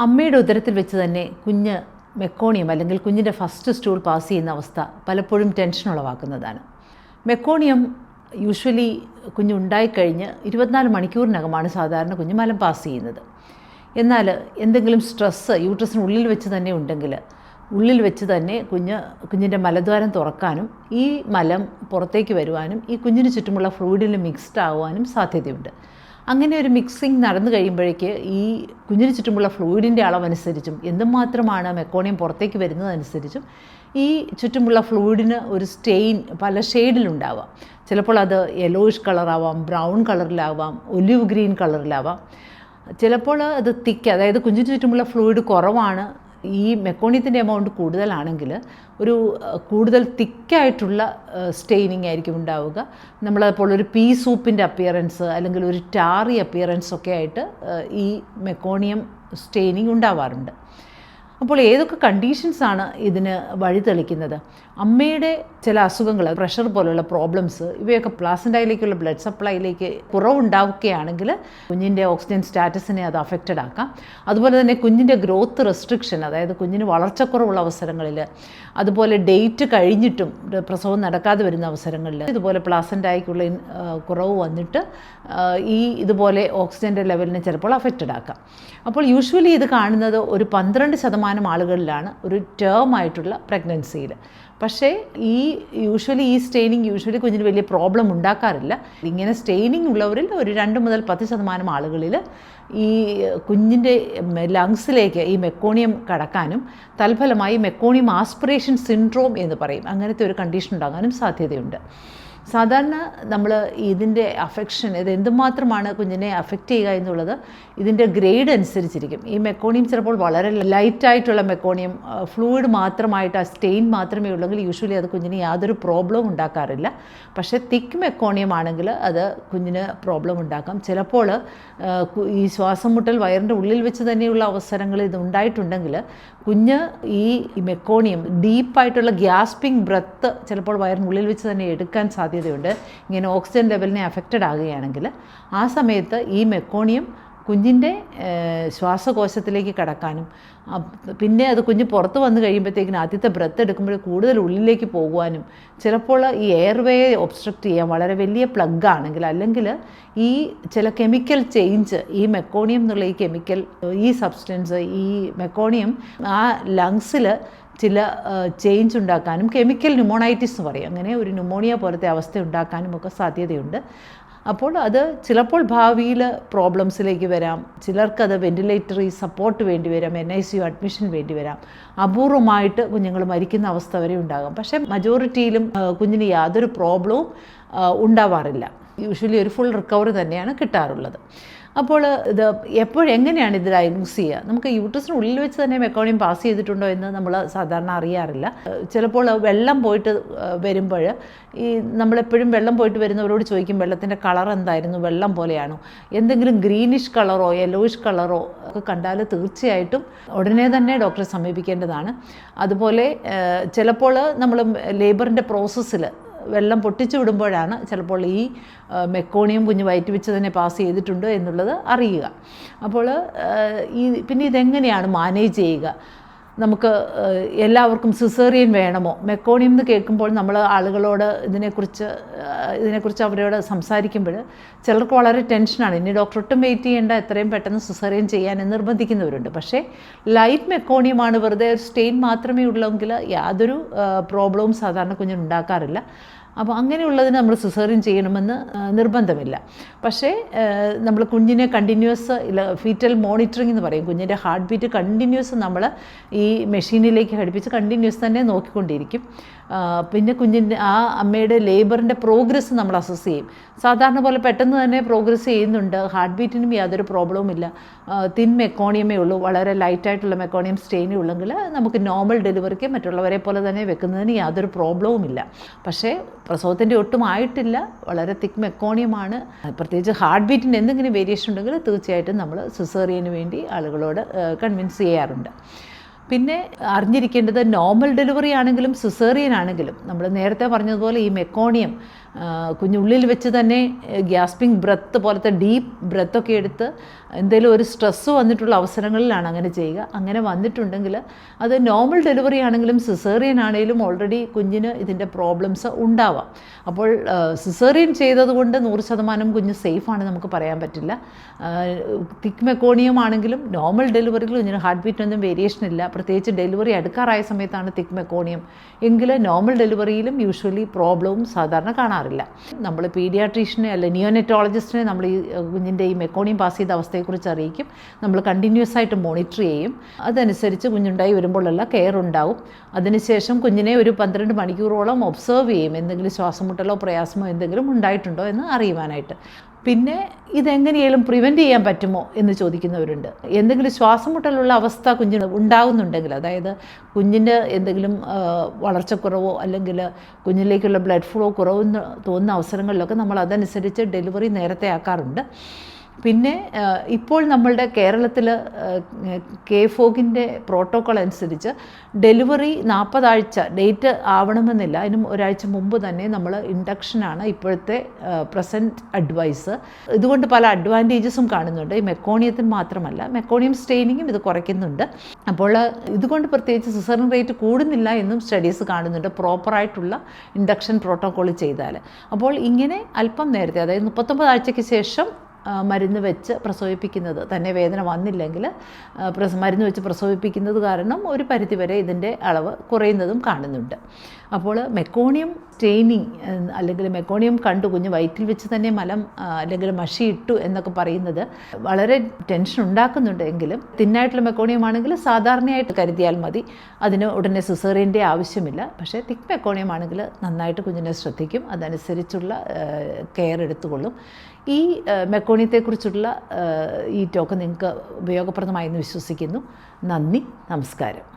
അമ്മയുടെ ഉദരത്തിൽ വെച്ച് തന്നെ കുഞ്ഞ് മെക്കോണിയം അല്ലെങ്കിൽ കുഞ്ഞിൻ്റെ ഫസ്റ്റ് സ്റ്റൂൾ പാസ് ചെയ്യുന്ന അവസ്ഥ പലപ്പോഴും ടെൻഷൻ ഉളവാക്കുന്നതാണ്. മെക്കോണിയം യൂഷ്വലി കുഞ്ഞുണ്ടായിക്കഴിഞ്ഞ് 24 മണിക്കൂറിനകമാണ് സാധാരണ കുഞ്ഞ് മലം പാസ് ചെയ്യുന്നത്. എന്നാൽ എന്തെങ്കിലും സ്ട്രെസ്സ് യൂട്രസിനുള്ളിൽ വെച്ച് തന്നെ ഉണ്ടെങ്കിൽ ഉള്ളിൽ വെച്ച് തന്നെ കുഞ്ഞിൻ്റെ മലദ്വാരം തുറക്കാനും ഈ മലം പുറത്തേക്ക് വരുവാനും ഈ കുഞ്ഞിന് ചുറ്റുമുള്ള ഫ്ലൂയിഡിൽ മിക്സ്ഡ് ആവാനും സാധ്യതയുണ്ട്. അങ്ങനെ ഒരു മിക്സിങ് നടന്നു കഴിയുമ്പോഴേക്ക് ഈ കുഞ്ഞിന് ചുറ്റുമുള്ള ഫ്ലൂയിഡിൻ്റെ അളവനുസരിച്ചും എന്തുമാത്രമാണ് മെക്കോണിയം പുറത്തേക്ക് വരുന്നതനുസരിച്ചും ഈ ചുറ്റുമുള്ള ഫ്ലൂയിഡിന് ഒരു സ്റ്റെയിൻ പല ഷെയ്ഡിലുണ്ടാവാം. ചിലപ്പോൾ അത് യെല്ലോയിഷ് കളറാവാം, ബ്രൗൺ കളറിലാവാം, ഒലിവ് ഗ്രീൻ കളറിലാവാം. ചിലപ്പോൾ അത് തിക്ക്, അതായത് കുഞ്ഞിന് ചുറ്റുമുള്ള ഫ്ലൂയിഡ് കുറവാണ്, ഈ മെക്കോണിയത്തിൻ്റെ എമൗണ്ട് കൂടുതലാണെങ്കിൽ ഒരു കൂടുതൽ തിക്കായിട്ടുള്ള സ്റ്റെയിനിങ് ആയിരിക്കും ഉണ്ടാവുക. നമ്മളപ്പോൾ ഒരു പീ സൂപ്പിൻ്റെ അപ്പിയറൻസ് അല്ലെങ്കിൽ ഒരു ടാറി അപ്പിയറൻസ് ഒക്കെ ആയിട്ട് ഈ മെക്കോണിയം സ്റ്റെയിനിങ് ഉണ്ടാവാറുണ്ട്. അപ്പോൾ ഏതൊക്കെ കണ്ടീഷൻസാണ് ഇതിന് വഴിതെളിക്കുന്നത്? അമ്മയുടെ ചില അസുഖങ്ങൾ, പ്രഷർ പോലുള്ള പ്രോബ്ലംസ്, ഇവയൊക്കെ പ്ലാസൻ്റയിലേക്കുള്ള ബ്ലഡ് സപ്ലൈയിലേക്ക് കുറവുണ്ടാവുകയാണെങ്കിൽ കുഞ്ഞിൻ്റെ ഓക്സിജൻ സ്റ്റാറ്റസിനെ അത് അഫക്റ്റഡ് ആക്കാം. അതുപോലെ തന്നെ കുഞ്ഞിൻ്റെ ഗ്രോത്ത് റെസ്ട്രിക്ഷൻ, അതായത് കുഞ്ഞിന് വളർച്ചക്കുറവുള്ള അവസരങ്ങളിൽ, അതുപോലെ ഡേറ്റ് കഴിഞ്ഞിട്ടും പ്രസവം നടക്കാതെ വരുന്ന അവസരങ്ങളിൽ ഇതുപോലെ പ്ലാസൻ്റയിലേക്കുള്ള കുറവ് വന്നിട്ട് ഇതുപോലെ ഓക്സിജൻ്റെ ലെവലിനെ ചിലപ്പോൾ അഫക്റ്റഡ് ആക്കാം. അപ്പോൾ യൂഷ്വലി ഇത് കാണുന്നത് ഒരു 12% ആളുകളിലാണ് ഒരു ടേം ആയിട്ടുള്ള പ്രഗ്നൻസിയിൽ. പക്ഷേ ഈ സ്റ്റെയിനിങ് കുഞ്ഞിന് വലിയ പ്രോബ്ലം ഉണ്ടാക്കാറില്ല. ഇങ്ങനെ സ്റ്റെയിനിങ് ഉള്ളവരിൽ ഒരു 2 മുതൽ 10% ആളുകളിൽ ഈ കുഞ്ഞിൻ്റെ ലങ്സിലേക്ക് ഈ മെക്കോണിയം കടക്കാനും തൽഫലമായി മെക്കോണിയം ആസ്പിറേഷൻ സിൻഡ്രോം എന്ന് പറയും, അങ്ങനത്തെ ഒരു കണ്ടീഷൻ ഉണ്ടാകാനും സാധ്യതയുണ്ട്. സാധാരണ നമ്മൾ ഇതിൻ്റെ അഫെക്ഷൻ, ഇത് എന്തുമാത്രമാണ് കുഞ്ഞിനെ അഫക്റ്റ് ചെയ്യുക എന്നുള്ളത് ഇതിൻ്റെ ഗ്രേഡ് അനുസരിച്ചിരിക്കും. ഈ മെക്കോണിയം ചിലപ്പോൾ വളരെ ലൈറ്റായിട്ടുള്ള മെക്കോണിയം, ഫ്ലൂയിഡ് മാത്രമായിട്ട് ആ സ്റ്റെയിൻ മാത്രമേ ഉള്ളെങ്കിൽ യൂഷ്വലി അത് കുഞ്ഞിന് യാതൊരു പ്രോബ്ലവും ഉണ്ടാക്കാറില്ല. പക്ഷേ തിക്ക് മെക്കോണിയം ആണെങ്കിൽ അത് കുഞ്ഞിന് പ്രോബ്ലം ഉണ്ടാക്കാം. ചിലപ്പോൾ ഈ ശ്വാസം മുട്ടൽ വയറിൻ്റെ ഉള്ളിൽ വെച്ച് തന്നെയുള്ള അവസരങ്ങളിൽ ഇത് ഉണ്ടായിട്ടുണ്ടെങ്കിൽ കുഞ്ഞ് ഈ മെക്കോണിയം ഡീപ്പായിട്ടുള്ള ഗ്യാസ്പിംഗ് ബ്രത്ത് ചിലപ്പോൾ വയറിനുള്ളിൽ വെച്ച് തന്നെ എടുക്കാൻ സാധ്യതയുണ്ട്. ഇങ്ങനെ ഓക്സിജൻ ലെവലിനെ അഫക്റ്റഡ് ആകുകയാണെങ്കിൽ ആ സമയത്ത് ഈ മെക്കോണിയം കുഞ്ഞിൻ്റെ ശ്വാസകോശത്തിലേക്ക് കടക്കാനും പിന്നെ അത് കുഞ്ഞ് പുറത്ത് വന്നു കഴിയുമ്പോഴത്തേക്കിന് ആദ്യത്തെ ബ്രത്ത് എടുക്കുമ്പോൾ കൂടുതൽ ഉള്ളിലേക്ക് പോകുവാനും, ചിലപ്പോൾ ഈ എയർവേയെ ഒബ്സ്ട്രക്റ്റ് ചെയ്യാൻ വളരെ വലിയ പ്ലഗ് ആണെങ്കിൽ, അല്ലെങ്കിൽ ഈ ചില കെമിക്കൽ ചേഞ്ച്, ഈ മെക്കോണിയം എന്നുള്ള ഈ കെമിക്കൽ, ഈ സബ്സ്റ്റൻസ്, ഈ മെക്കോണിയം ആ ലങ്സിൽ ചില ചേഞ്ച് ഉണ്ടാക്കാനും, കെമിക്കൽ ന്യൂമോണൈറ്റിസ് എന്ന് പറയും, അങ്ങനെ ഒരു ന്യൂമോണിയ പോലത്തെ അവസ്ഥ ഉണ്ടാക്കാനും ഒക്കെ സാധ്യതയുണ്ട്. അപ്പോൾ അത് ചിലപ്പോൾ ഭാവിയിൽ പ്രോബ്ലംസിലേക്ക് വരാം. ചിലർക്കത് വെൻറ്റിലേറ്ററി സപ്പോർട്ട് വേണ്ടി വരാം, NICU അഡ്മിഷൻ വേണ്ടി വരാം. അപൂർവമായിട്ട് കുഞ്ഞുങ്ങൾ മരിക്കുന്ന അവസ്ഥ വരെ ഉണ്ടാകും. പക്ഷേ മജോറിറ്റിയിലും കുഞ്ഞിന് യാതൊരു പ്രോബ്ലവും ഉണ്ടാവാറില്ല. യൂഷ്വലി ഒരു ഫുൾ റിക്കവറി തന്നെയാണ് കിട്ടാറുള്ളത്. അപ്പോൾ ഇത് എങ്ങനെയാണ് ഇത് ഡയഗ്നോസ് ചെയ്യുക? നമുക്ക് യൂട്രസിനുള്ളിൽ വെച്ച് തന്നെ മെക്കോണിയം പാസ് ചെയ്തിട്ടുണ്ടോ എന്ന് നമ്മൾ സാധാരണ അറിയാറില്ല. ചിലപ്പോൾ വെള്ളം പോയിട്ട് വരുമ്പോൾ നമ്മളെപ്പോഴും വെള്ളം പോയിട്ട് വരുന്നവരോട് ചോദിക്കും, വെള്ളത്തിൻ്റെ കളർ എന്തായിരുന്നു, വെള്ളം പോലെയാണോ, എന്തെങ്കിലും ഗ്രീനിഷ് കളറോ യെല്ലോയിഷ് കളറോ ഒക്കെ കണ്ടാൽ തീർച്ചയായിട്ടും ഉടനെ തന്നെ ഡോക്ടറെ സമീപിക്കേണ്ടതാണ്. അതുപോലെ ചിലപ്പോൾ നമ്മൾ ലേബറിൻ്റെ പ്രോസസ്സിൽ വെള്ളം പൊട്ടിച്ചു വിടുമ്പോഴാണ് ചിലപ്പോൾ ഈ മെക്കോണിയം കുഞ്ഞ് വയറ്റി വെച്ച് തന്നെ പാസ് ചെയ്തിട്ടുണ്ട് എന്നുള്ളത് അറിയുക. അപ്പോൾ പിന്നെ ഇതെങ്ങനെയാണ് മാനേജ് ചെയ്യുക? നമുക്ക് എല്ലാവർക്കും സിസേറിയൻ വേണമോ? മെക്കോണിയം എന്ന് കേൾക്കുമ്പോൾ നമ്മൾ ആളുകളോട് ഇതിനെക്കുറിച്ച് അവരോട് സംസാരിക്കുമ്പോൾ ചിലർക്ക് വളരെ ടെൻഷനാണ്. ഇനി ഡോക്ടർ ഒട്ടും വെയിറ്റ് ചെയ്യേണ്ട, എത്രയും പെട്ടെന്ന് സിസേറിയൻ ചെയ്യാൻ നിർബന്ധിക്കുന്നവരുണ്ട്. പക്ഷേ ലൈറ്റ് മെക്കോണിയമാണ്, വെറുതെ ഒരു സ്റ്റെയിൻ മാത്രമേ ഉള്ളെങ്കിൽ യാതൊരു പ്രോബ്ലവും സാധാരണ കുഞ്ഞിന് ഉണ്ടാക്കാറില്ല. അപ്പോൾ അങ്ങനെയുള്ളതിന് നമ്മൾ സിസേറിയൻ ചെയ്യണമെന്ന് നിർബന്ധമില്ല. പക്ഷേ നമ്മൾ കുഞ്ഞിനെ കണ്ടിന്യൂസ് ഫീറ്റൽ മോണിറ്ററിംഗ് എന്ന് പറയും, കുഞ്ഞിൻ്റെ ഹാർട്ട് ബീറ്റ് കണ്ടിന്യൂസ് നമ്മൾ ഈ മെഷീനിലേക്ക് ഘടിപ്പിച്ച് കണ്ടിന്യൂസ് തന്നെ നോക്കിക്കൊണ്ടിരിക്കും. പിന്നെ കുഞ്ഞിൻ്റെ അമ്മയുടെ ലേബറിൻ്റെ പ്രോഗ്രസ് നമ്മൾ അസസ് ചെയ്യും. സാധാരണ പോലെ പെട്ടെന്ന് തന്നെ പ്രോഗ്രസ് ചെയ്യുന്നുണ്ട്, ഹാർട്ട് ബീറ്റിനും യാതൊരു പ്രോബ്ലവും ഇല്ല, തിൻ മെക്കോണിയമേ ഉള്ളൂ, വളരെ ലൈറ്റായിട്ടുള്ള മെക്കോണിയം സ്റ്റെയിനേ ഉള്ളെങ്കിൽ നമുക്ക് നോർമൽ ഡെലിവറിക്ക് മറ്റുള്ളവരെ പോലെ തന്നെ വെക്കുന്നതിന് യാതൊരു പ്രോബ്ലവുമില്ല. പക്ഷേ പ്രസവത്തിൻ്റെ ഒട്ടും ആയിട്ടില്ല, വളരെ തിക്ക് മെക്കോണിയമാണ്, പ്രത്യേകിച്ച് ഹാർട്ട് ബീറ്റിന് എന്തെങ്കിലും വേരിയേഷൻ ഉണ്ടെങ്കിൽ തീർച്ചയായിട്ടും നമ്മൾ സിസേറിയന് വേണ്ടി ആളുകളോട് കൺവിൻസ് ചെയ്യാറുണ്ട്. പിന്നെ അറിഞ്ഞിരിക്കേണ്ടത്, നോർമൽ ഡെലിവറി ആണെങ്കിലും സിസേറിയൻ ആണെങ്കിലും നമ്മൾ നേരത്തെ പറഞ്ഞതുപോലെ ഈ മെക്കോണിയം കുഞ്ഞുള്ളിൽ വെച്ച് തന്നെ ഗ്യാസ്പിംഗ് ബ്രത്ത് പോലത്തെ ഡീപ്പ് ബ്രത്തൊക്കെ എടുത്ത് എന്തെങ്കിലും ഒരു സ്ട്രെസ്സ് വന്നിട്ടുള്ള അവസരങ്ങളിലാണ് അങ്ങനെ ചെയ്യുക. അങ്ങനെ വന്നിട്ടുണ്ടെങ്കിൽ അത് നോർമൽ ഡെലിവറി ആണെങ്കിലും സിസേറിയൻ ആണെങ്കിലും ഓൾറെഡി കുഞ്ഞിന് ഇതിൻ്റെ പ്രോബ്ലംസ് ഉണ്ടാവാം. അപ്പോൾ സിസേറിയൻ ചെയ്തതുകൊണ്ട് 100% കുഞ്ഞ് സേഫാണ് നമുക്ക് പറയാൻ പറ്റില്ല. തിക്ക് മെക്കോണിയം ആണെങ്കിലും നോർമൽ ഡെലിവറിയിൽ കുഞ്ഞിന് ഹാർട്ട് ബീറ്റൊന്നും വേരിയേഷൻ ഇല്ല. പ്രത്യേകിച്ച് ഡെലിവറി അടുക്കാറായ സമയത്താണ് തിക്ക് മെക്കോണിയം എങ്കിൽ നോർമൽ ഡെലിവറിയിലും യൂഷ്വലി പ്രോബ്ലവും സാധാരണ കാണാറില്ല. നമ്മൾ പീഡിയാട്രീഷ്യനെ അല്ലെ നിയോനെറ്റോളജിസ്റ്റിനെ നമ്മൾ ഈ കുഞ്ഞിൻ്റെ ഈ മെക്കോണിയം പാസ് ചെയ്ത അവസ്ഥയെക്കുറിച്ച് അറിയിക്കും. നമ്മൾ കണ്ടിന്യൂസ് ആയിട്ട് മോണിറ്റർ ചെയ്യും. അതനുസരിച്ച് കുഞ്ഞുണ്ടായി വരുമ്പോഴെല്ലാം കെയർ ഉണ്ടാവും. അതിനുശേഷം കുഞ്ഞിനെ ഒരു 12 മണിക്കൂറോളം ഒബ്സർവ് ചെയ്യും, എന്തെങ്കിലും ശ്വാസമുട്ടലോ പ്രയാസമോ എന്തെങ്കിലും ഉണ്ടായിട്ടുണ്ടോ എന്ന് അറിയുവാനായിട്ട്. പിന്നെ ഇതെങ്ങനെയും പ്രിവെൻറ്റ് ചെയ്യാൻ പറ്റുമോ എന്ന് ചോദിക്കുന്നവരുണ്ട്. എന്തെങ്കിലും ശ്വാസമുട്ടലുള്ള അവസ്ഥ കുഞ്ഞിന് ഉണ്ടാകുന്നുണ്ടെങ്കിൽ, അതായത് കുഞ്ഞിൻ്റെ എന്തെങ്കിലും വളർച്ചക്കുറവോ അല്ലെങ്കിൽ കുഞ്ഞിലേക്കുള്ള ബ്ലഡ് ഫ്ലോ കുറവെന്ന് തോന്നുന്ന അവസരങ്ങളിലൊക്കെ നമ്മൾ അതനുസരിച്ച് ഡെലിവറി നേരത്തെ ആക്കാറുണ്ട്. പിന്നെ ഇപ്പോൾ നമ്മളുടെ കേരളത്തിൽ KFOGൻ്റെ പ്രോട്ടോക്കോൾ അനുസരിച്ച് ഡെലിവറി 40 ആഴ്ച ഡേറ്റ് ആവണമെന്നില്ല. അതിനും ഒരാഴ്ച മുമ്പ് തന്നെ നമ്മൾ ഇൻഡക്ഷനാണ് ഇപ്പോഴത്തെ പ്രസൻറ്റ് അഡ്വൈസ്. ഇതുകൊണ്ട് പല അഡ്വാൻറ്റേജസും കാണുന്നുണ്ട്. ഈ മെക്കോണിയത്തിന് മാത്രമല്ല, മെക്കോണിയം സ്റ്റെയിനിങ്ങും ഇത് കുറയ്ക്കുന്നുണ്ട്. അപ്പോൾ ഇതുകൊണ്ട് പ്രത്യേകിച്ച് സിസേറിയൻ റേറ്റ് കൂടുന്നില്ല എന്നും സ്റ്റഡീസ് കാണുന്നുണ്ട്, പ്രോപ്പറായിട്ടുള്ള ഇൻഡക്ഷൻ പ്രോട്ടോക്കോൾ ചെയ്താൽ. അപ്പോൾ ഇങ്ങനെ അല്പം നേരത്തെ, അതായത് 39 ആഴ്ചയ്ക്ക് ശേഷം മരുന്ന് വെച്ച് പ്രസവിപ്പിക്കുന്നത് തന്നെ വേദന വന്നില്ലെങ്കിൽ മരുന്ന് വെച്ച് പ്രസവിപ്പിക്കുന്നത് കാരണം ഒരു പരിധിവരെ ഇതിൻ്റെ അളവ് കുറയുന്നതും കാണുന്നുണ്ട്. അപ്പോൾ മെക്കോണിയം സ്റ്റെയിനിങ് അല്ലെങ്കിൽ മെക്കോണിയം കണ്ടു കുഞ്ഞ് വയറ്റിൽ വെച്ച് തന്നെ മലം അല്ലെങ്കിൽ മഷി ഇട്ടു എന്നൊക്കെ പറയുന്നത് വളരെ ടെൻഷൻ ഉണ്ടാക്കുന്നുണ്ട്. എങ്കിലും തിന്നായിട്ടുള്ള മെക്കോണിയം ആണെങ്കിൽ സാധാരണയായിട്ട് കരുതിയാൽ മതി, അതിന് ഉടനെ സിസേറിയൻ്റെ ആവശ്യമില്ല. പക്ഷേ തിക്ക് മെക്കോണിയം ആണെങ്കിൽ നന്നായിട്ട് കുഞ്ഞിനെ ശ്രദ്ധിക്കും, അതനുസരിച്ചുള്ള കെയർ എടുത്തുകൊള്ളും. ഈ മെക്കോണിയത്തെക്കുറിച്ചുള്ള ഈ ടോക്ക് നിങ്ങൾക്ക് ഉപയോഗപ്രദമായെന്ന് വിശ്വസിക്കുന്നു. നന്ദി, നമസ്കാരം.